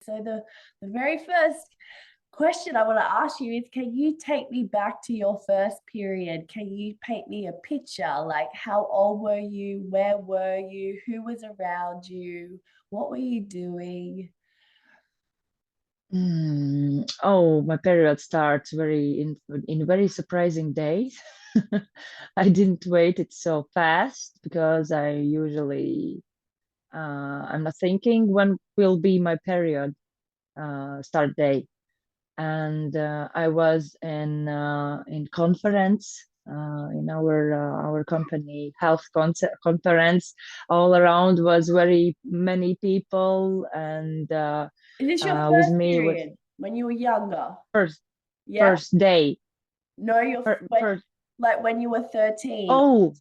So the very first question I want to ask you is, can you take me back to your first period? Can you paint me a picture? Like, how old were you? Where were you? Who was around you? What were you doing? Oh, my period starts in very surprising days. I didn't wait it so fast because I usually I'm not thinking when will be my period start day. And I was in conference in our company health conference. All around was very many people, and Is this your with first me was period when you were younger? first Yeah. first day. No, you're when, First. like when you were 13. Oh,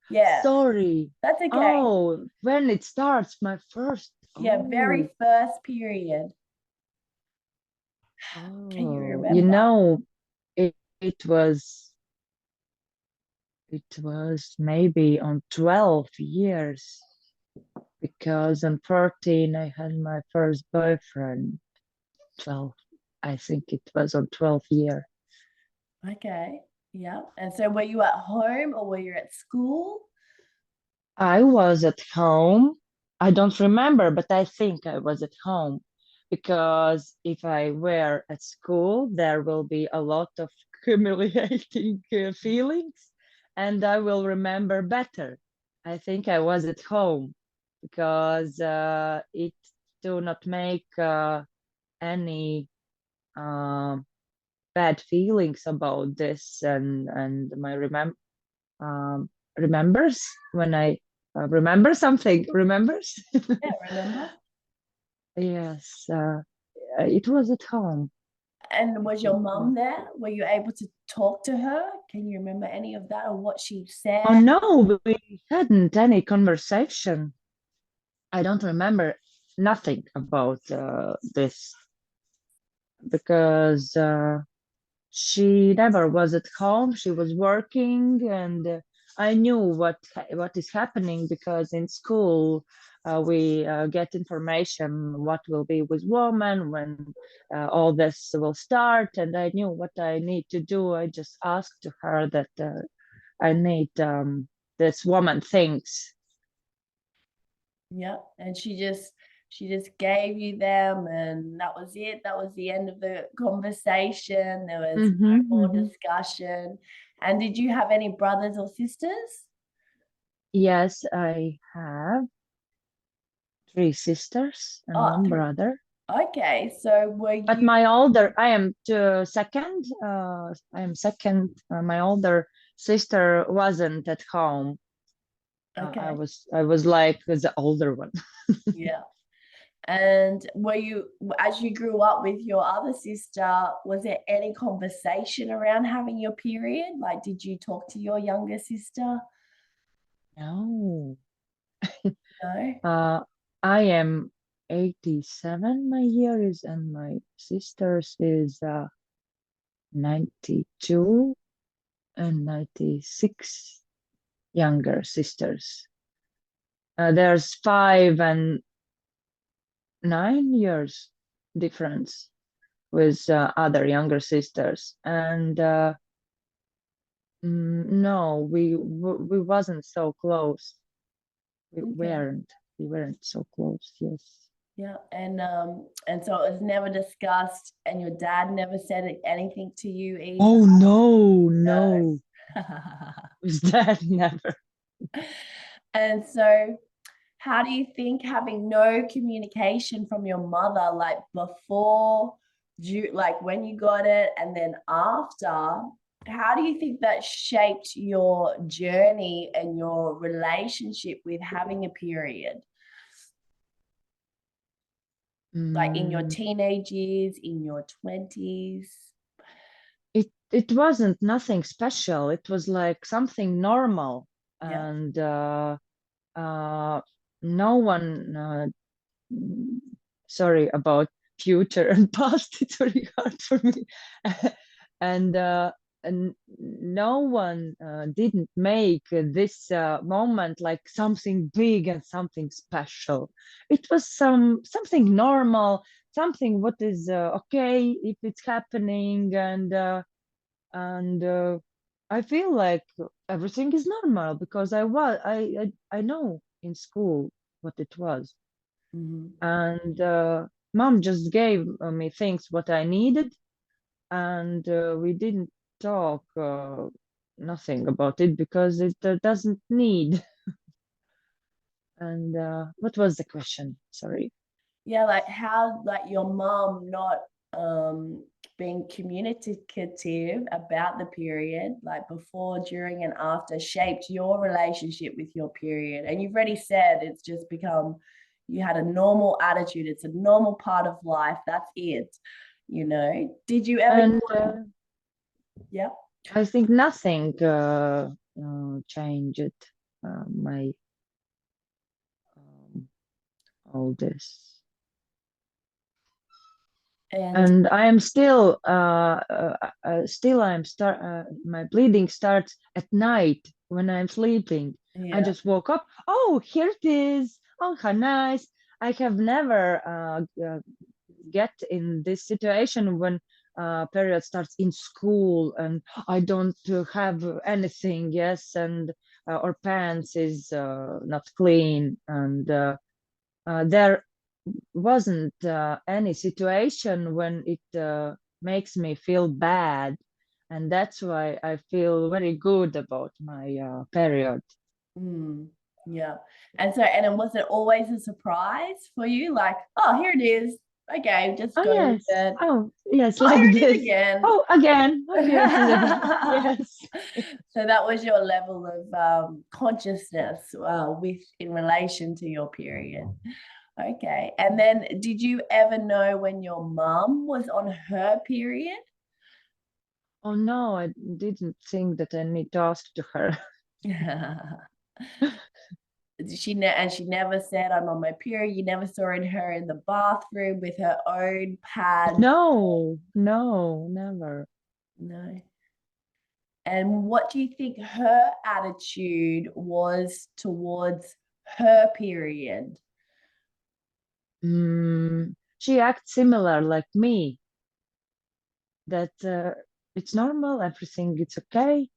Yeah, sorry. that's okay. Oh, when it starts, my first. Yeah, very Oh, first period. Can you oh. remember? It it was it was maybe on 12 years because on 14 I had my first boyfriend. 12. I think it was on 12th year. Okay. Yeah. And so were you at home or were you at school? I was at home. I don't remember, but I think I was at home because if I were at school, there will be a lot of humiliating feelings, and I will remember better. I think I was at home because it do not make any uh, bad feelings about this, and my um, remembers when I remember something. Remembers? Yeah, remember? Yes, it was at home. And It was was your at home. mum there? Were you able to talk to her? Can you remember any of that or what she Oh said? no, we hadn't any conversation. I don't remember nothing about this because she never was at home. She was working, and I knew what is happening because in school we get information what will be with woman when all this will start, and I knew what I need to do. I just asked to her that I need this woman things. Yeah. And she just gave you them and that was it. That was the end of the conversation. There was no more Hmm. discussion. And did you have any brothers or sisters? Yes, I have three sisters and Oh, one brother. okay. So were But you my older, I am second. I am second. My older sister wasn't at home. okay? I was like the older one. Yeah. And were you, as you grew up with your other sister, was there any conversation around having your period? Like, did you talk to your younger sister? No. No. Uh, I am 87. My year is, and my sister's is 92 and 96 younger sisters. There's 5 and 9 years difference with other younger sisters, and no, we wasn't so close. We Okay. weren't. We weren't so close. Yes. Yeah. And so it was never discussed, and your dad never said anything to you either. Oh no, No. no. Was that never? And so how do you think having no communication from your mother, like before, like when you got it, and then after, how do you think that shaped your journey and your relationship with having a period? Like in your Mm, teenage years, in your 20s? it wasn't nothing special. It was like something normal, Yeah. and uh, no one. Sorry about future and past. It's very hard for me, and and no one didn't make this moment like something big and something special. It was something normal, something what is okay if it's happening, and I feel like everything is normal because I know in school what it was, Mhm. and mom just gave me things what I needed, and we didn't talk nothing about it because it doesn't need. And what was the question? Sorry. Yeah, like how like your mom not being communicative about the period, like before, during, and after, shaped your relationship with your period. And you've already said it's just become you had a normal attitude, it's a normal part of life, that's it. Did you ever And yeah. I think nothing changed my um, all this. And And I am still I'm start my bleeding starts at night when I'm sleeping. I yeah. just woke up. Oh, here it is. Oh, how nice. I have never get in this situation when period starts in school and I don't have anything. Yes, and or pants is not clean, and there wasn't any situation when it makes me feel bad, and that's why I feel very good about my period. Mm, yeah. And it was it always a surprise for you? Like, oh, here it is. Okay, just Oh go with yes, it. oh yes, Oh, like here it is this. again. Oh, again, oh, here it is again. Yes. So that was your level of consciousness with in relation to your period. Okay. And then did you ever know when your mum was on her period? Oh no, I didn't think that I need to ask to her. She never said I'm on my period. You never saw her in the bathroom with her own pads. No, no, never. No. And what do you think her attitude was towards her period? She acts similar like me, that it's normal, everything it's okay.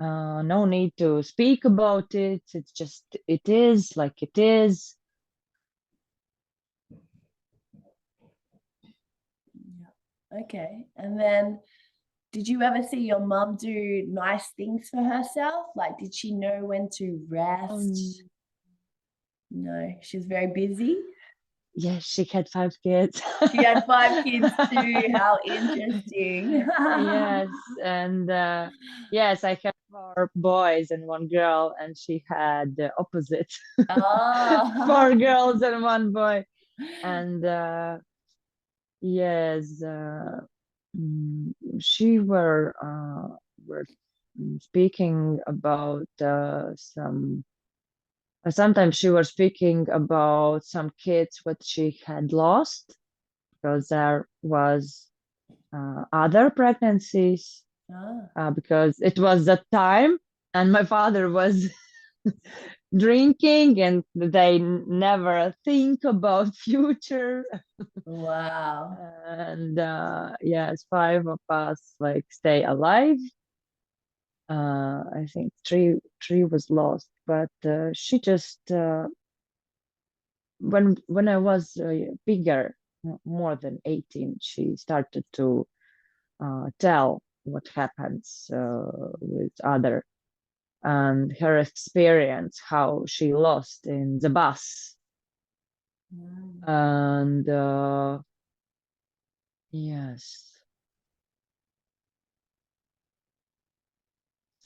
No need to speak about it. It's just, it is like it is. Yeah. Okay. And then did you ever see your mum do nice things for herself? Like, did she know when to rest? Um, No, she was very busy. yes, she had 5 kids. She had 5 kids too. How interesting. Yes, and yes, I have 4 boys and 1 girl, and she had the opposite. Oh. 4 girls and 1 boy. And yes, mm, she were speaking about some. Sometimes she was speaking about some kids what she had lost because there was other pregnancies, Ah. because it was that time and my father was drinking and they never think about future. Wow. And yes, 5 of us like stay alive. I think three was lost, but she just when I was bigger, more than 18, she started to tell what happens with other, and her experience how she lost in the bus. Mm. And yes,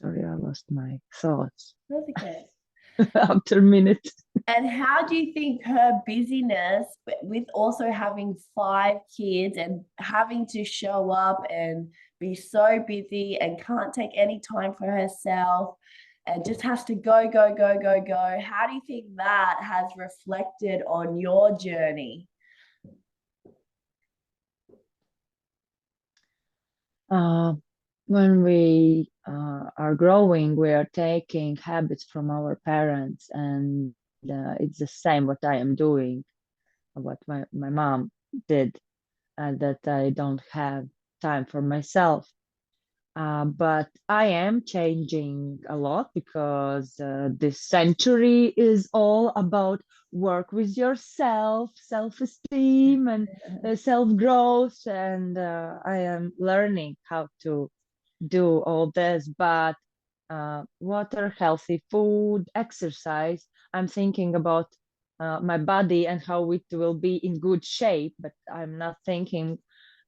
sorry, I lost my thoughts That's okay. after a minute. And how do you think her busyness, with also having 5 kids and having to show up and be so busy and can't take any time for herself and just has to go, go, go, go, go, how do you think that has reflected on your journey? uh, when we are growing, we are taking habits from our parents, and it's the same what I am doing, what my mom did, that I don't have time for myself. But I am changing a lot because this century is all about work with yourself, self-esteem, and self-growth. And I am learning how to do all this, but water, healthy food, exercise. I'm thinking about my body and how it will be in good shape, but I'm not thinking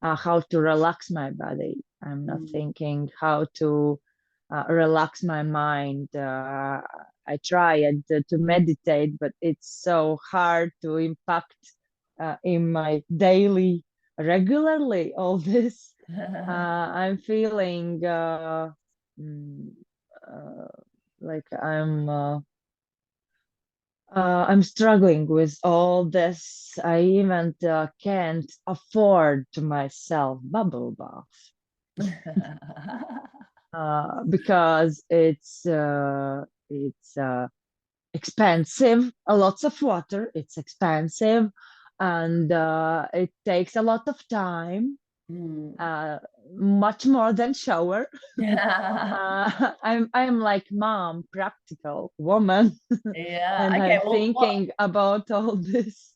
how to relax my body. I'm not Mm. thinking how to relax my mind. I tried to meditate, but it's so hard to impact in my daily regularly all this. I'm feeling mm, uh, like I'm struggling with all this. I even can't afford to myself bubble bath because it's expensive. Lots of water. It's expensive, and it takes a lot of time. Mm. Uh, Much more than shower. I'm like mom, practical woman, Yeah. and Okay. I'm thinking about all this.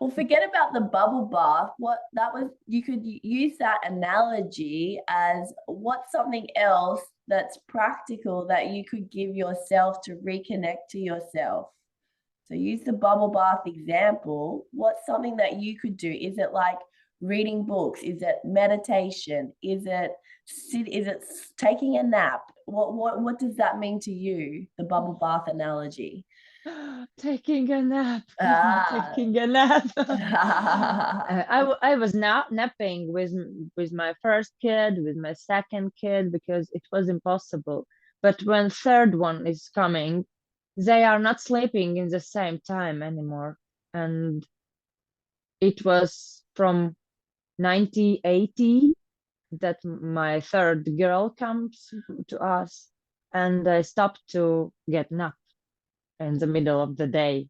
Well, forget about the bubble bath. What that was, you could use that analogy as what's something else that's practical that you could give yourself to reconnect to yourself. So use the bubble bath example. What's something that you could do? Is it like reading books? Is it meditation? Is it taking a nap? What does that mean to you? The bubble bath analogy. Taking a nap, Ah. taking a nap. I was not napping with my first kid, with my second kid, because it was impossible. But when third one is coming, they are not sleeping in the same time anymore. And it was from 1980 that my third girl comes to us, and I stopped to get nap in the middle of the day.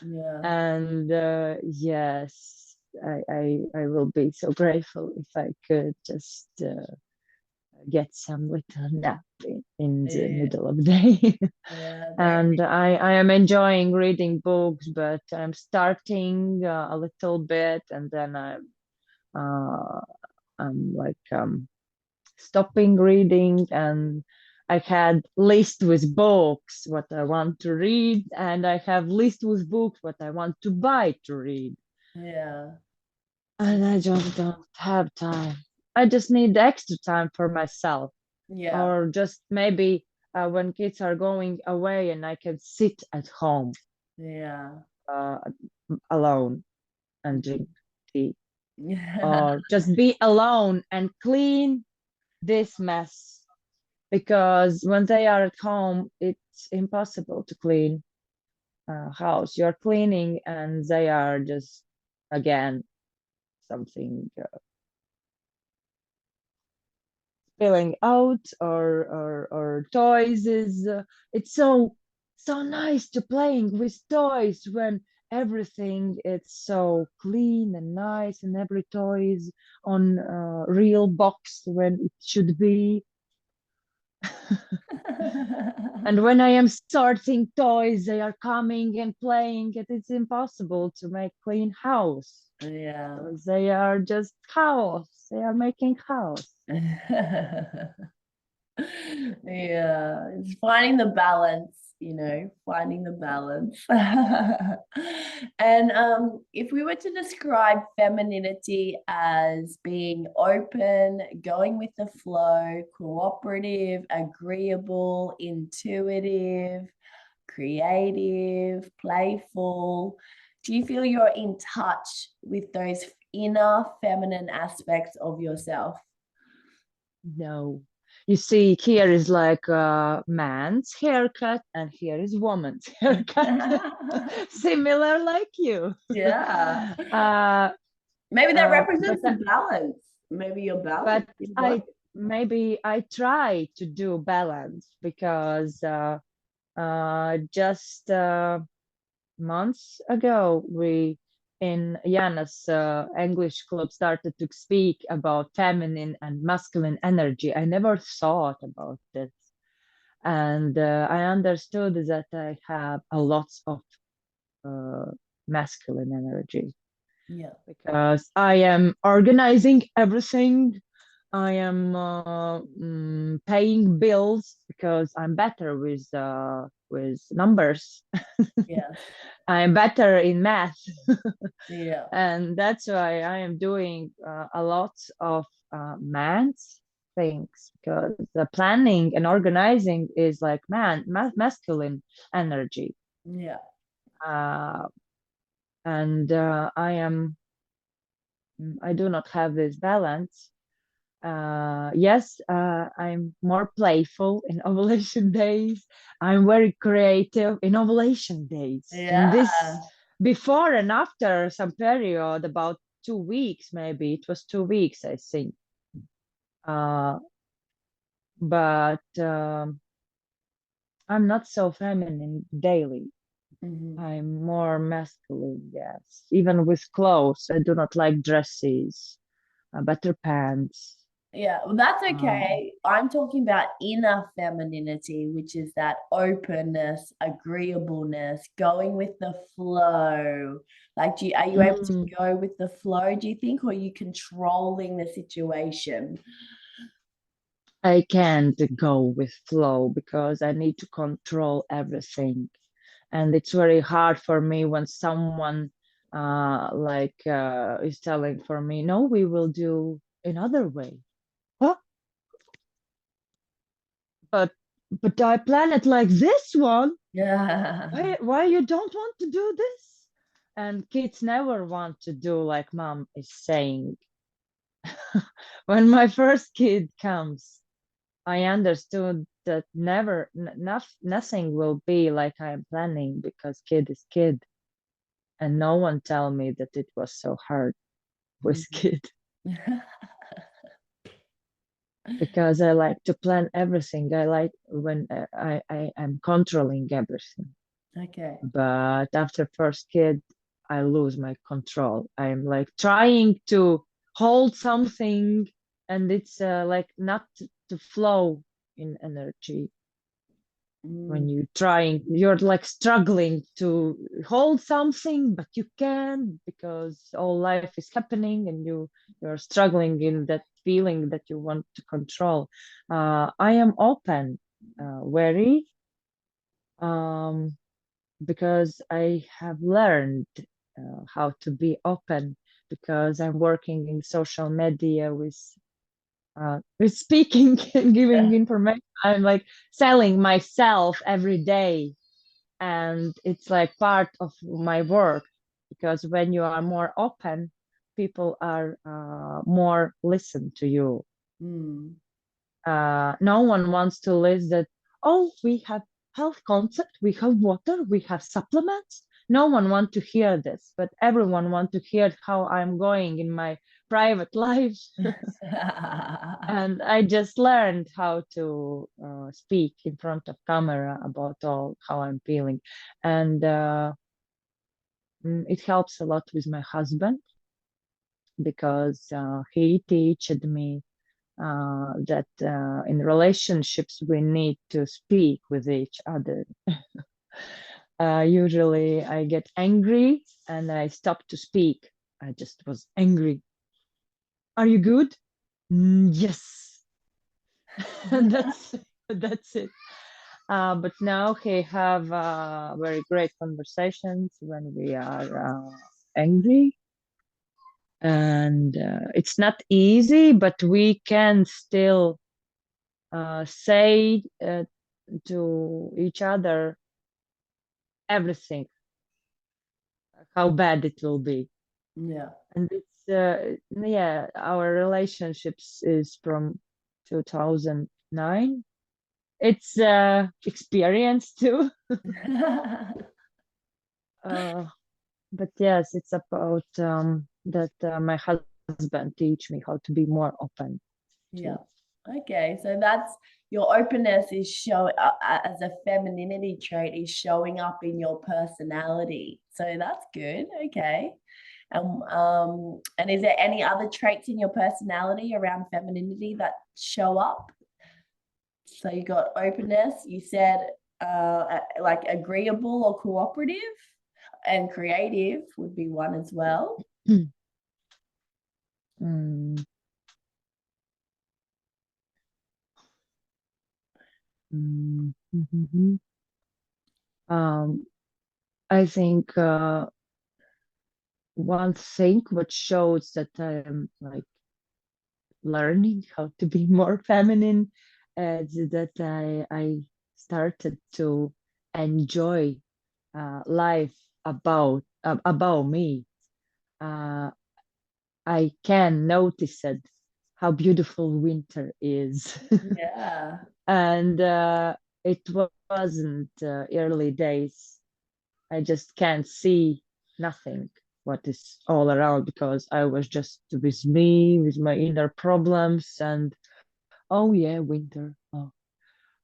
Yeah. And yes, I will be so grateful if I could just get some little nap in the Yeah. middle of the day. Yeah. Very. And I am enjoying reading books, but I'm starting a little bit, and then uh, I'm like stopping reading, and I had list with books what I want to read, and I have list with books what I want to buy to read, Yeah. and I just don't have time. I just need extra time for myself, Yeah. or just maybe when kids are going away and I can sit at home Yeah. uh, alone and drink tea, Yeah. or just be alone and clean this mess, because when they are at home, it's impossible to clean house. You're cleaning, and they are just again something spilling out, or toys is. It's so nice to playing with toys when everything it's so clean and nice, and every toy is on real box when it should be. And when I am sorting toys, they are coming and playing. It is impossible to make clean house. Yeah. So they are just chaos. They are making chaos. Yeah, it's finding the balance, finding the balance. And if we were to describe femininity as being open, going with the flow, cooperative, agreeable, intuitive, creative, playful, do you feel you're in touch with those inner feminine aspects of yourself? No. You see, here is like a man's haircut, and here is woman's haircut. Similar like you. Yeah. uh, Maybe that but represents the balance. Maybe you're but balanced in I both. maybe I try to do balance because just months ago we in Yana's English club started to speak about feminine and masculine energy. I never thought about this, and I understood that I have a lot of uh, masculine energy Yeah. because I am organizing everything. I am paying bills because I'm better with numbers. Yes. I'm better in math, Yeah. and that's why I am doing a lot of math things because the planning and organizing is like masculine energy, Yeah. uh, and I do not have this balance. Yes, I'm more playful in ovulation days. I'm very creative in ovulation days. In this, Yeah. before and after some period, about 2 weeks, maybe it was 2 weeks, I think. Uh, but I'm not so feminine daily. Hmm. I'm more masculine, yes. Even with clothes, I do not like dresses, better pants. Yeah, well, that's Um, okay. I'm talking about inner femininity, which is that openness, agreeableness, going with the flow. Like, are you able to mm, go with the flow, do you think, or are you controlling the situation? I can't go with flow because I need to control everything. And it's very hard for me when someone is telling for me, no, we will do another way. Huh? But I plan it like this one. Yeah. Why you don't want to do this? And kids never want to do like mom is saying. When my first kid comes, I understood that nothing will be like I am planning because kid is kid, and no one tell me that it was so hard with kid because I like to plan everything. I like when I am controlling everything. Okay. But after first kid, I lose my control. I'm like trying to hold something, and it's like not to flow in energy when Mm, you're like struggling to hold something but you can't because all life is happening and you're struggling in that feeling that you want to control. I am open, very, um, because I have learned how to be open because I'm working in social media with speaking and giving yeah. information. I'm like selling myself every day, and it's like part of my work because when you are more open, people are more listen to you. Mm. No one wants to listen that, oh, we have health concept, we have water, we have supplements. No one want to hear this, but everyone want to hear how I'm going in my private life. And I just learned how to speak in front of camera about all how I'm feeling, and it helps a lot with my husband because he taught me that in relationships we need to speak with each other. Usually I get angry and I stop to speak. I just was angry. Are you good? Yes. And that's it. But now he have very great conversations when we are angry, and it's not easy, but we can still say to each other everything, how bad it will be. Yeah. And it's yeah, our relationships is from 2009. It's experience too. uh, but yes, it's about that my husband teach me how to be more open Yeah. too. Okay, so that's your openness is showing as a femininity trait is showing up in your personality. So that's good. Okay. And is there any other traits in your personality around femininity that show up? So you got openness, you said like agreeable or cooperative, and creative would be one as well. Mm, mhm. Um, I think one thing which shows that I am like learning how to be more feminine is that I started to enjoy life about me. Uh, I can notice it, how beautiful winter is. Yeah. And it wasn't early days. I just can't see nothing what is all around because I was just with me, with my inner problems, and oh yeah, winter. Oh.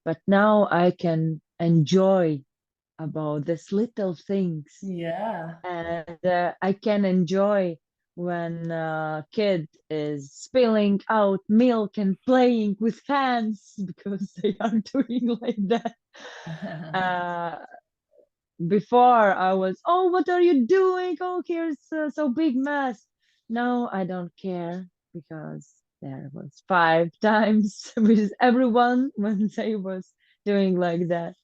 But now I can enjoy about these little things, Yeah. and I can enjoy when a kid is spilling out milk and playing with hands because they are doing like that. Uh, Before I was, oh, what are you doing? Oh, here's so big mess. Now I don't care because there was 5 times with everyone when they was doing like that.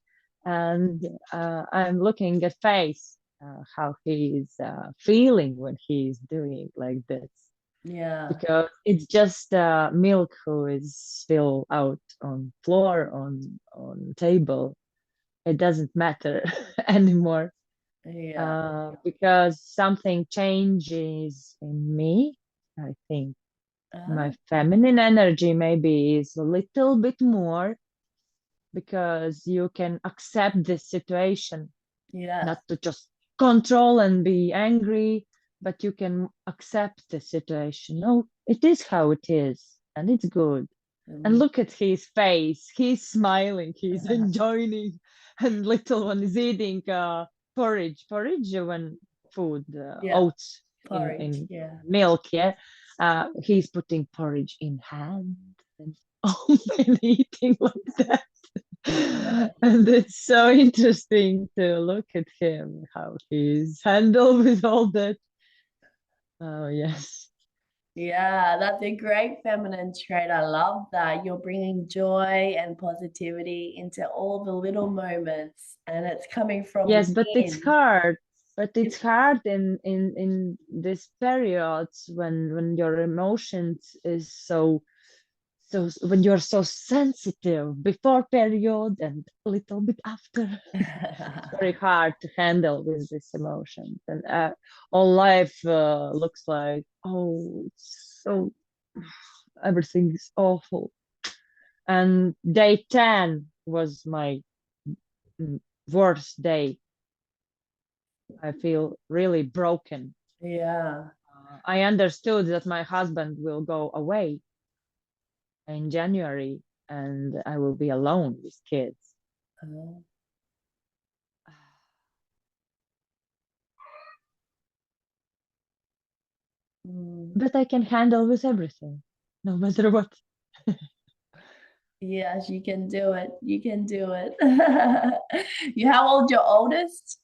And I'm looking at face, how he is feeling when he's doing like this. Yeah. Because it's just milk who is spilled out on floor on table. It doesn't matter anymore Yeah. because something changes in me. I think my Ah, feminine energy maybe is a little bit more because you can accept this situation, yes. not to just control and be angry, but you can accept the situation. No, it is how it is, and it's good. And Mm. look at his face. He's smiling. He's enjoying. And little one is eating porridge when food, Yeah. oats Porridge. in Yeah. milk. Yeah, he's putting porridge in hand and and eating like that. And it's so interesting to look at him, how he's handled with all that. Oh yes. Yeah, that's a great feminine trait. I love that. You're bringing joy and positivity into all the little moments, and it's coming from Yes, but it's within. hard. But It's it's hard in these periods when your emotions is so when you're so sensitive before period and a little bit after. It's very hard to handle with these emotions, and all life looks like, oh, it's so everything is awful. And day 10 was my mm, worst day. I feel really broken. yeah. I understood that my husband will go away in January and I will be alone with kids. Oh, mm. But I can handle with everything, no matter what. Yes, you can do it. You can do it. You how old your oldest?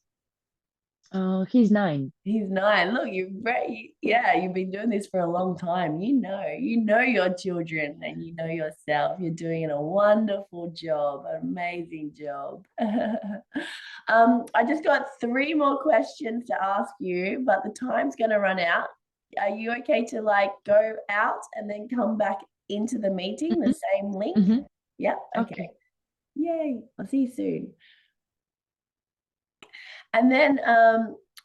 He's 9. He's nine. Look, you're very, yeah, you've been doing this for a long time. You know your children and you know yourself. You're doing a wonderful job, an amazing job. I just got three more questions to ask you, but the time's going to run out. Are you okay to like go out and then come back into the meeting, the Hmm. same link? Hmm. Yeah, okay. Okay. Yay. I'll see you soon. And then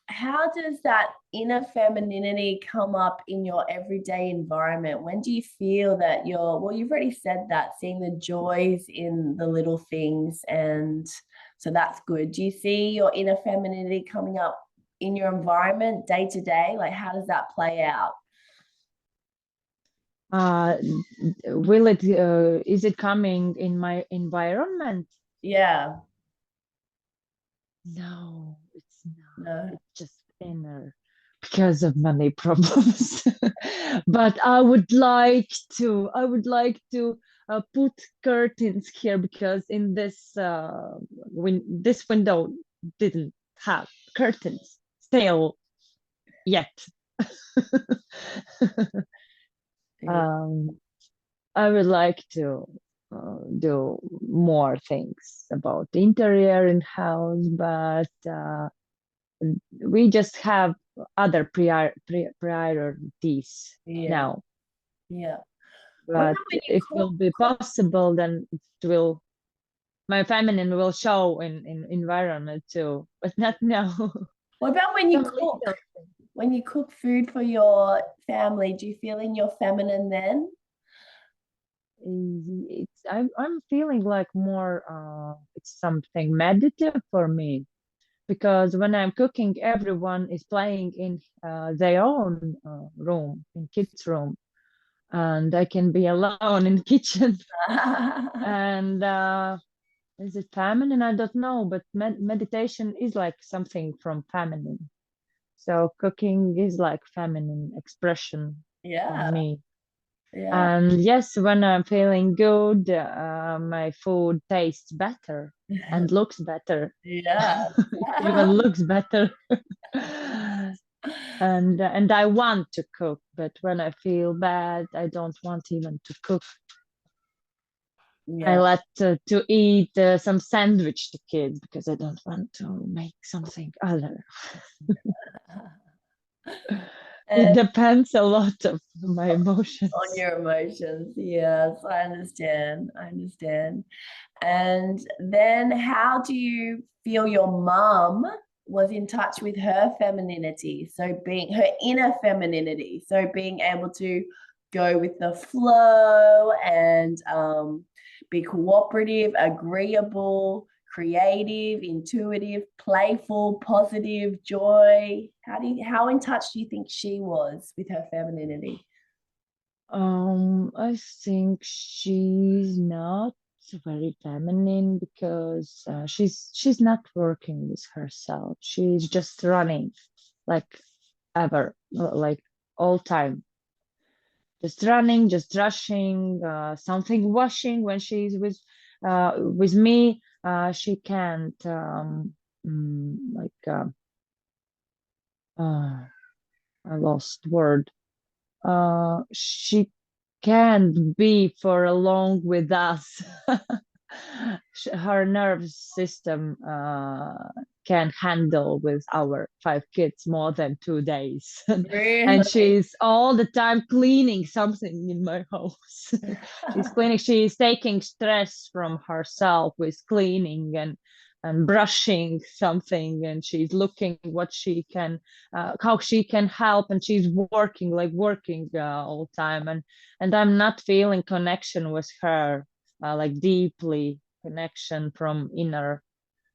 how does that inner femininity come up in your everyday environment? When do you feel that well, you've already said that, seeing the joys in the little things. And so that's good. Do you see your inner femininity coming up in your environment day to day? Like, how does that play out? Uh, will it, is it coming in my environment? Yeah. No, it's not. No. It's just inner because of money problems. But I would like to put curtains here because in this this window didn't have curtains still yet. Yeah. Um, I would like to do more things about the interior in house, but we just have other priorities Yeah. now. Yeah. What But about when you if will be possible, then it will my feminine will show in environment too, but not now. What about when you Some cook? little When you cook food for your family, do you feel in your feminine then? I'm feeling like more it's something meditative for me because when I'm cooking, everyone is playing in their own room, in kids' room, and I can be alone in kitchen. And is it feminine? I don't know, but meditation is like something from feminine. So cooking is like feminine expression for Yeah. me. Yeah. And yes, when I'm feeling good, my food tastes better and looks better, Yeah. even looks better. And I want to cook, but when I feel bad, I don't want even to cook. I Yeah. let to eat some sandwich to kids because I don't want to make something other. It And depends a lot of my on emotions. your emotions. Yes, I understand. I understand. And then how do you feel your mum was in touch with her femininity? So being her inner femininity. So being able to go with the flow and be cooperative, agreeable, creative, intuitive, playful, positive, joy. How in touch do you think she was with her femininity? I think she's not very feminine because she's not working with herself. She's just running like ever, like all time. Just running, just rushing, something washing when she's with me. She can't like I lost word. She can't be for long with us. Her nervous system can handle with our 5 kids more than 2 days. And Really? she's all the time cleaning something in my house. She's cleaning, she's taking stress from herself with cleaning and brushing something, and she's looking what she can how she can help, and she's working all the time, and I'm not feeling connection with her, like deeply connection from inner.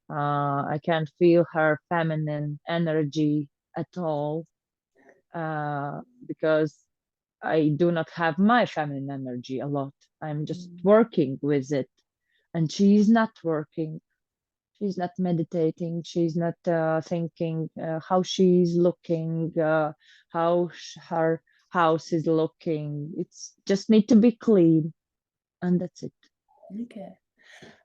I can't feel her feminine energy at all, because I do not have my feminine energy a lot. I'm just working with it, and she's not working. She's not meditating. She's not thinking how she's looking, how her house is looking. It's just need to be clean, and that's it. Okay.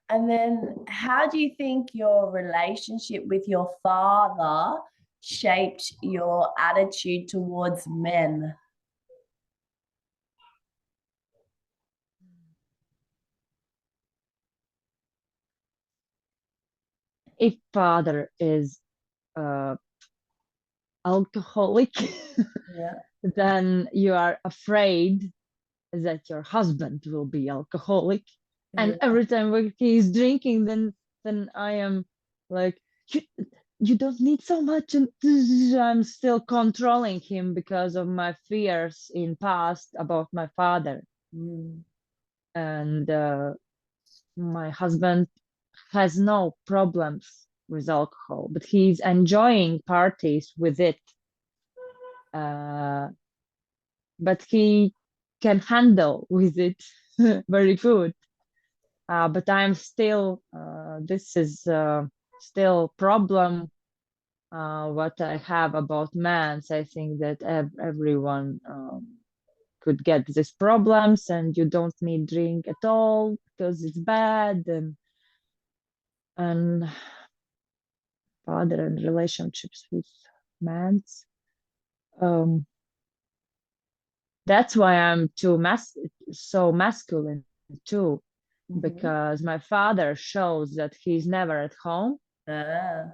And then how do you think your relationship with your father shaped your attitude towards men? If father is uh, alcoholic, Yeah. then you are afraid that your husband will be alcoholic. And Yeah. every time when he's drinking, then I am like, you, you don't need so much. And I'm still controlling him because of my fears in past about my father. Mm. And my husband has no problems with alcohol, but he's enjoying parties with it. Uh, but he can handle with it very good. But I'm still, this is still problem what I have about men. I think that everyone could get these problems, and you don't need drink at all because it's bad, and father and relationships with men. Um, that's why I'm so masculine too, Mm-hmm. because my father shows that he's never at home.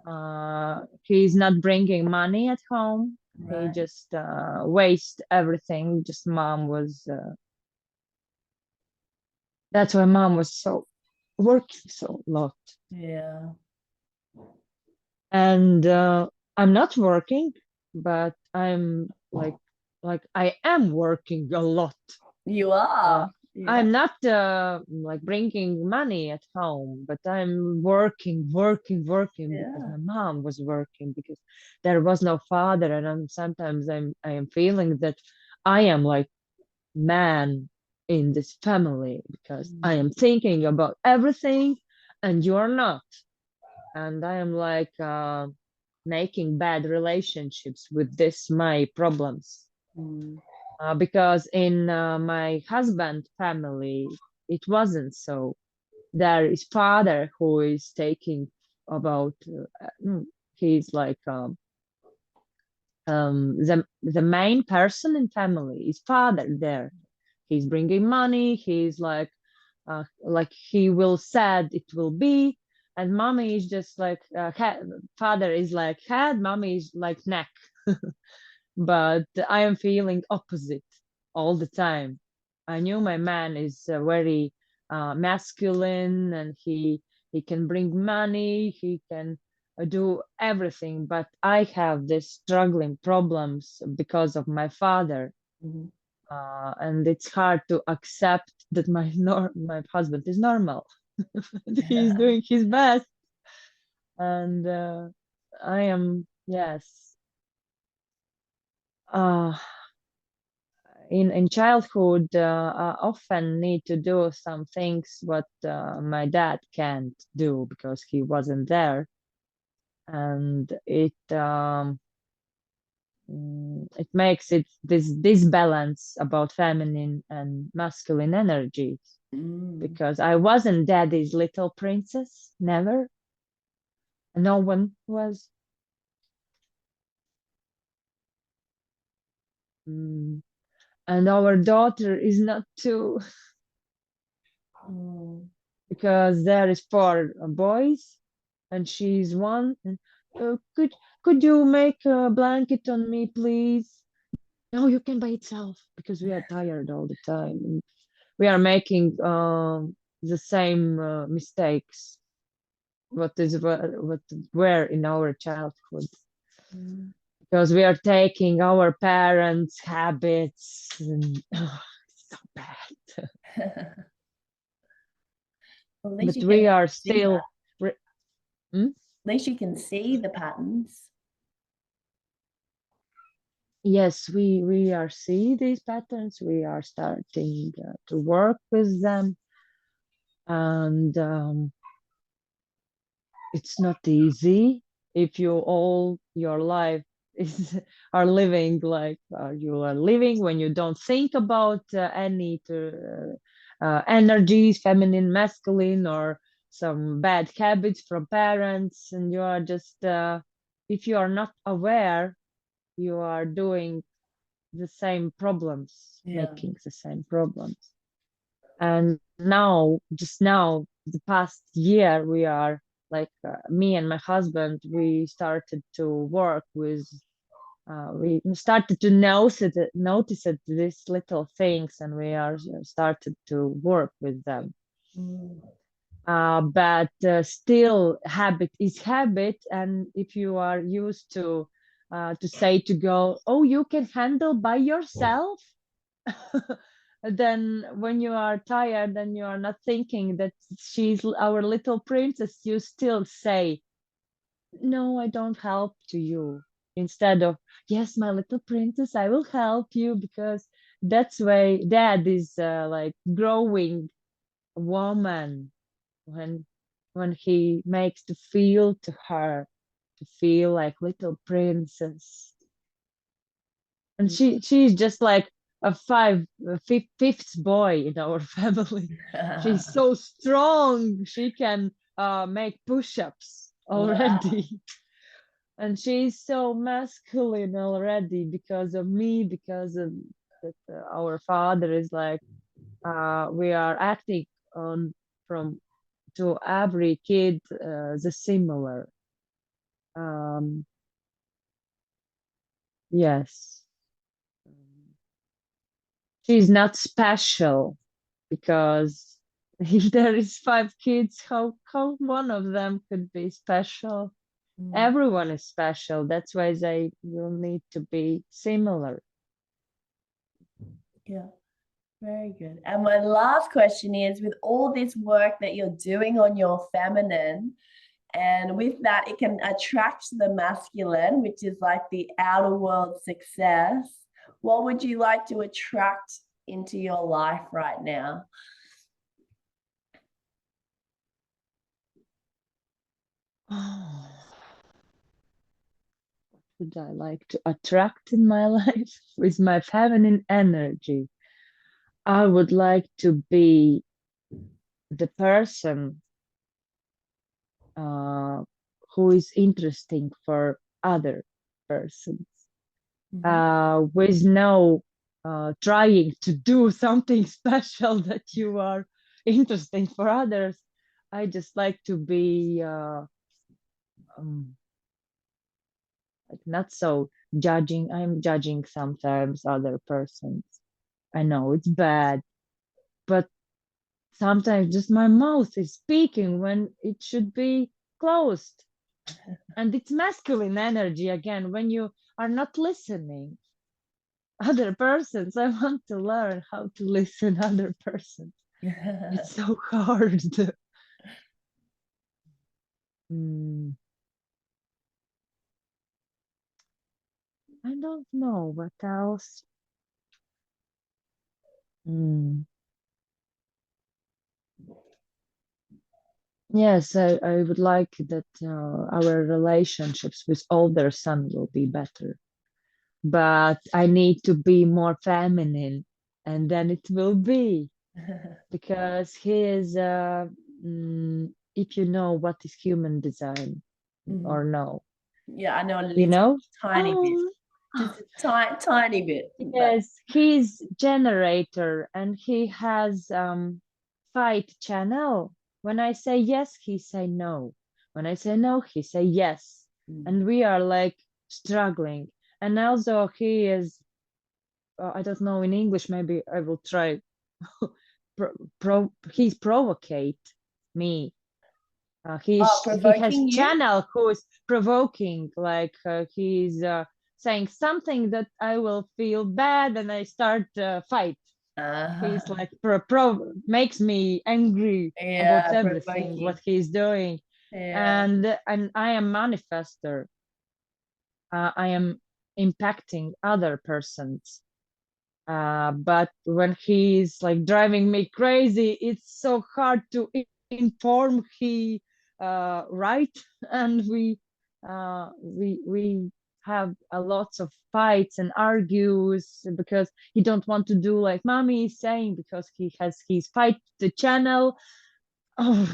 Ah, He's not bringing money at home. He right. just waste everything. Just mom was. That's why mom was so working so lot, Yeah. and I'm not working, but I'm like I am working a lot. You Uh, are. Yeah. I'm not like bringing money at home, but I'm working because Yeah. my mom was working because there was no father, and sometimes I am feeling that I am like man in this family because I Mm. am thinking about everything, and you're not, and I am like making bad relationships with this my problems Mm. because in my husband family it wasn't so. There is father who is taking about he's like the main person in family is father there. He's bringing money. He's like he will said it will be, and mommy is just like father is like head, mommy is like neck. But I am feeling opposite all the time. I knew my man is very masculine, and he can bring money, he can do everything, but I have this struggling problems because of my father, Mhm. and it's hard to accept that my husband is normal. He's doing his best, and I am yes. Uh, in childhood, I often need to do some things what my dad can't do because he wasn't there, and it makes it this disbalance about feminine and masculine energies Mm. because I wasn't daddy's little princess, never. No one was. Mm. And our daughter is not too Mm. because there is four boys and she's one. And could you make a blanket on me, please? No, you can by itself because we are tired all the time. And we are making the same mistakes what were in our childhood Mm. because we are taking our parents' habits and it's so bad. Well, at least But you can we are see that. still. re- Hmm? At least you can see the patterns. Yes, we are see these patterns. We are starting to work with them, and it's not easy if you all your life is are living like you are living when you don't think about any energies, feminine, masculine, or some bad habits from parents, and you are just if you are not aware, you are doing the same problems, Yeah. making the same problems. And now, just now, the past year, we are like me and my husband, we started to work with, we started to notice it, these little things, and we are started to work with them. Mm. But still, habit is habit, and if you are used to say to go, oh, you can handle by yourself, then when you are tired and you are not thinking that she's our little princess, you still say, no, I don't help to you. Instead of, yes, my little princess, I will help you because That's why dad is like growing woman when he makes to feel to her to feel like little princess. And she's just like a fifth boy in our family. She's so strong. She can make push-ups Wow. already. And she's so masculine already because of me, because of that our father is like we are acting on from to every kid the similar. Um, yes. She's not special because if there is five kids, how one of them could be special? Mm, Everyone is special. That's why they will need to be similar. yeah, very good. And my last question is, with all this work that you're doing on your feminine, and with that, it can attract the masculine, which is like the outer world success. What would you like to attract into your life right now? Oh, would I like to attract in my life with my feminine energy? I would like to be the person uh, who is interesting for other persons, Mhm. with no trying to do something special that you are interesting for others. I just like to be um, like not so judging. I'm judging sometimes other persons. I know it's bad, but sometimes just my mouth is speaking when it should be closed. And it's masculine energy again when you are not listening other persons. I want to learn how to listen other persons. It's so hard. Mm, I don't know what else. Mm. Yes, I would like that our relationships with older son will be better. But I need to be more feminine, and then it will be because he is. If you know what is human design or Mhm. no, Yeah, I know a you little know. tiny bit, Oh, just a tiny bit, but yes, he's generator and he has fight channel. When I say yes, he say no. When I say no, he say yes. mm. And we are like struggling. And also he is, I don't know in English, maybe I will try. He's provocate me. Oh, He has provoking you? channel who is provoking, like he's saying something that I will feel bad and I start fight. He's Uh, like makes me angry about yeah, everything provoking. what he's doing, Yeah. and I am manifester. I am impacting other persons. But when he's like driving me crazy, it's so hard to inform he right, and we have a lots of fights and argues because he don't want to do like mommy is saying because he has his fight the channel. Oh,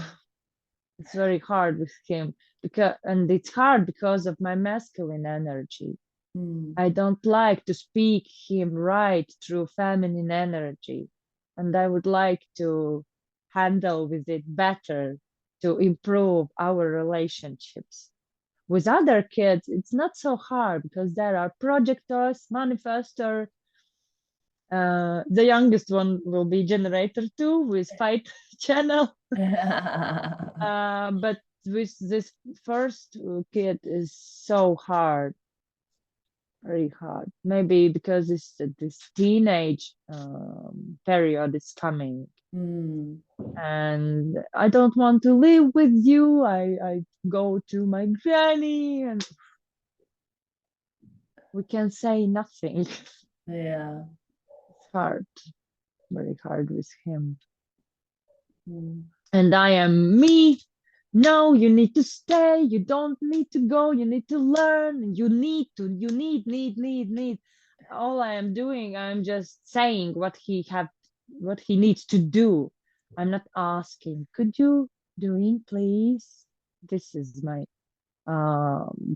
it's very hard with him because and it's hard because of my masculine energy. Mm. I don't like to speak him right through feminine energy, and I would like to handle with it better to improve our relationships. With other kids, it's not so hard because there are projectors, manifestor. The youngest one will be generator two with fight channel, but with this first kid is so hard, very hard. Maybe because this teenage period is coming, Mm. and I don't want to live with you. I go to my granny, and we can say nothing. Yeah. It's hard, very hard with him. Mm. And I am me. No, you need to stay. You don't need to go. You need to learn. You need to. You need. All I am doing, I'm just saying what he needs to do. I'm not asking. Could you doing, please? This is my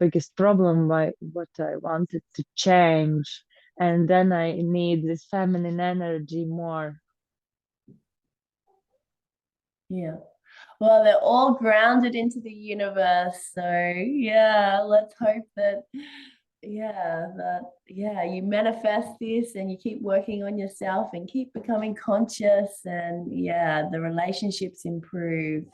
biggest problem. Why what I wanted to change, and then I need this feminine energy more. Yeah. Well, they're all grounded into the universe. So yeah, let's hope that, yeah, you manifest this and you keep working on yourself and keep becoming conscious and yeah, the relationships improve.